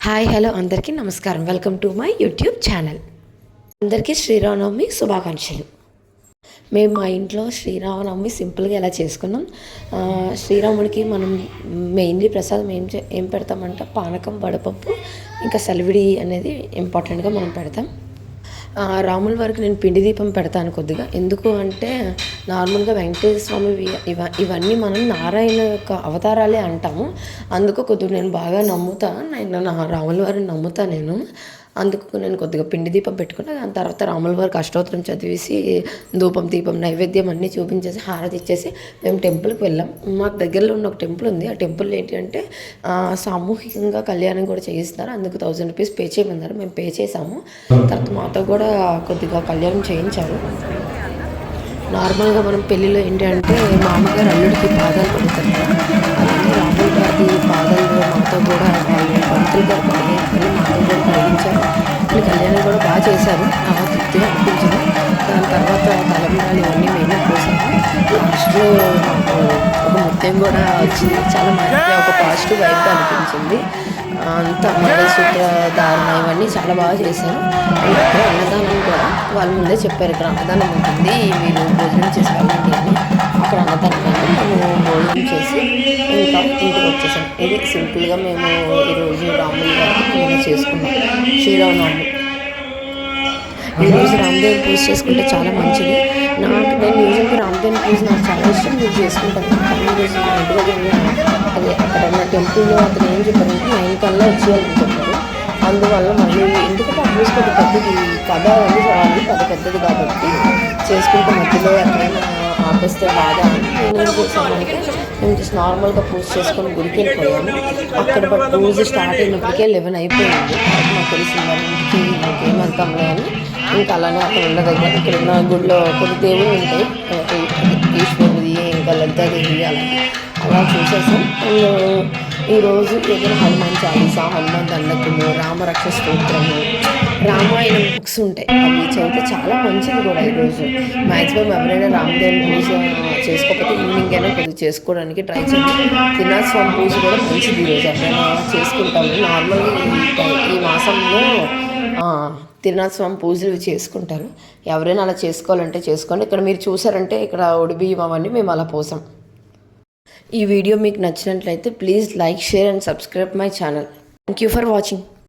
Hi hello అందరికీ నమస్కారం. Welcome to my YouTube channel. అందరికీ శ్రీరామనవమి శుభాకాంక్షలు. మేము మా ఇంట్లో శ్రీరామనవమి సింపుల్గా ఎలా చేసుకున్నాం. శ్రీరాముడికి మనం మెయిన్లీ ప్రసాదం ఏం పెడతామంటే పానకం, వడపప్పు, ఇంకా సలివిడి అనేది ఇంపార్టెంట్గా మనం పెడతాం. రాముల వారికి నేను పిండి దీపం పెడతాను కొద్దిగా. ఎందుకు అంటే నార్మల్గా వెంకటేశ్వర స్వామి ఇవన్నీ మనం నారాయణ యొక్క అవతారాలే అంటాము. అందుకు కొద్దిగా నేను బాగా నా రాముల వారిని నమ్ముతా నేను. అందుకు నేను కొద్దిగా పిండి దీపం పెట్టుకున్నా. దాని తర్వాత రాముల వారికి అష్టోత్తరం చదివేసి ధూపం, దీపం, నైవేద్యం అన్నీ చూపించేసి హారతి ఇచ్చేసి మేము టెంపుల్కి వెళ్ళాం. మాకు దగ్గరలో ఉన్న ఒక టెంపుల్ ఉంది. ఆ టెంపుల్ ఏంటి అంటే సామూహికంగా కళ్యాణం కూడా చేయిస్తారు. అందుకు 1000 రూపీస్ పే చేయమన్నారు. మేము పే చేసాము. తర్వాత మాతో కూడా కొద్దిగా కళ్యాణం చేయించారు. నార్మల్గా మనం పెళ్ళిలో ఏంటి అంటే మామగారు అల్లుడికి పాదాలు పడతారు కదా, అలాగే రాముల గారి పాదాలు మాతో కూడా వాళ్ళు పంతులు గారు మాతో కూడా కలిగించారు. కళ్యాణం కూడా బాగా చేశారు. నాకు తృప్తిగా అనిపించింది. దాని తర్వాత తలంబ్రాలు ఇవన్నీ మేమే పోసాము. లాస్ట్లో మాకు ఒక ముత్యం కూడా వచ్చింది. చాలా మంచిగా ఒక పాజిటివ్ వైబ్గా అనిపించింది. అంతా మంగళసూత్ర ధారణ ఇవన్నీ చాలా బాగా చేశారు. ఇక్కడ అన్నదానం కూడా వాళ్ళ ముందే చెప్పారు, ఇక్కడ అన్నదానం ఉంటుంది, మీరు భోజనం చేసి వెళ్ళండి అని. అక్కడ అన్నదానం మేము భోజనం చేసి ఇంకా ఇంటికి వచ్చేసాం. ఇది సింపుల్గా మేము ఈరోజు రాముల గారికి మేము చేసుకున్నాం శ్రీరామనవమి. ఈరోజు రామదేవుని పూజ చేసుకుంటే చాలా మంచిది. నేను యూజువల్గా రామదేవుని పూజ నాకు చాలా ఇష్టం, నేను చేసుకుంటాను. కానీ ఈరోజు మా ఇంటి దగ్గర అదే అక్కడ ఉన్న టెంపుల్లో అతను ఏం చెప్పారంటే 9 కల్లా వచ్చేయాలని చెప్పారు. అందువల్ల మళ్ళీ ఎందుకంటే ఆ పూజ కొద్ది పెద్దది కథ అని చదవాలి, పెద్దది కాబట్టి చేసుకుంటే మధ్యలో ఎక్కడైనా ఆపేస్తే బాధ అని నేనేం చేశానంటే మేము జస్ట్ నార్మల్గా పూజ చేసుకొని గుడికి వెళ్ళిపోయాము. అక్కడ పూజ స్టార్ట్ అయినప్పటికే 11 అయిపోయింది. నాకు తెలిసింది ఇంటికి ఇంకేం వెళ్తాంలే అని ఇంకా అలానే అక్కడ ఉన్న దగ్గర ఇక్కడ ఉన్న గుడిలో కొన్ని దేవుళ్ళు ఉంటాయి, ఈశ్వరుది ఇంకా లలితాదేవి అలా చూసేసాం. ఈరోజు ఏదైనా హనుమాన్ చాలీసా, హనుమాన్ దండకము, రామరక్ష స్తోత్రము, రామాయణం బుక్స్ ఉంటాయి, అవి చదివితే చాలా మంచిది కూడా. ఈరోజు మ్యాక్సిమం ఎవరైనా రామదేవుని పూజ చేసుకోకపోతే ఈవినింగ్ అయినా కొద్దిగా చేసుకోవడానికి ట్రై చేయండి. త్రినాథస్వామి పూజ కూడా మంచిది. ఈరోజు ఎవరైనా చేసుకుంటాము. నార్మల్గా ఈ మాసంలో త్రినాథస్వామి పూజలు చేసుకుంటారు. ఎవరైనా అలా చేసుకోవాలంటే చేసుకోండి. ఇక్కడ మీరు చూసారంటే ఇక్కడ ఉడిబియ్యం అవన్నీ మేము అలా పోసాం. ఈ వీడియో మీకు నచ్చినట్లయితే please like, share and subscribe my channel. Thank you for watching.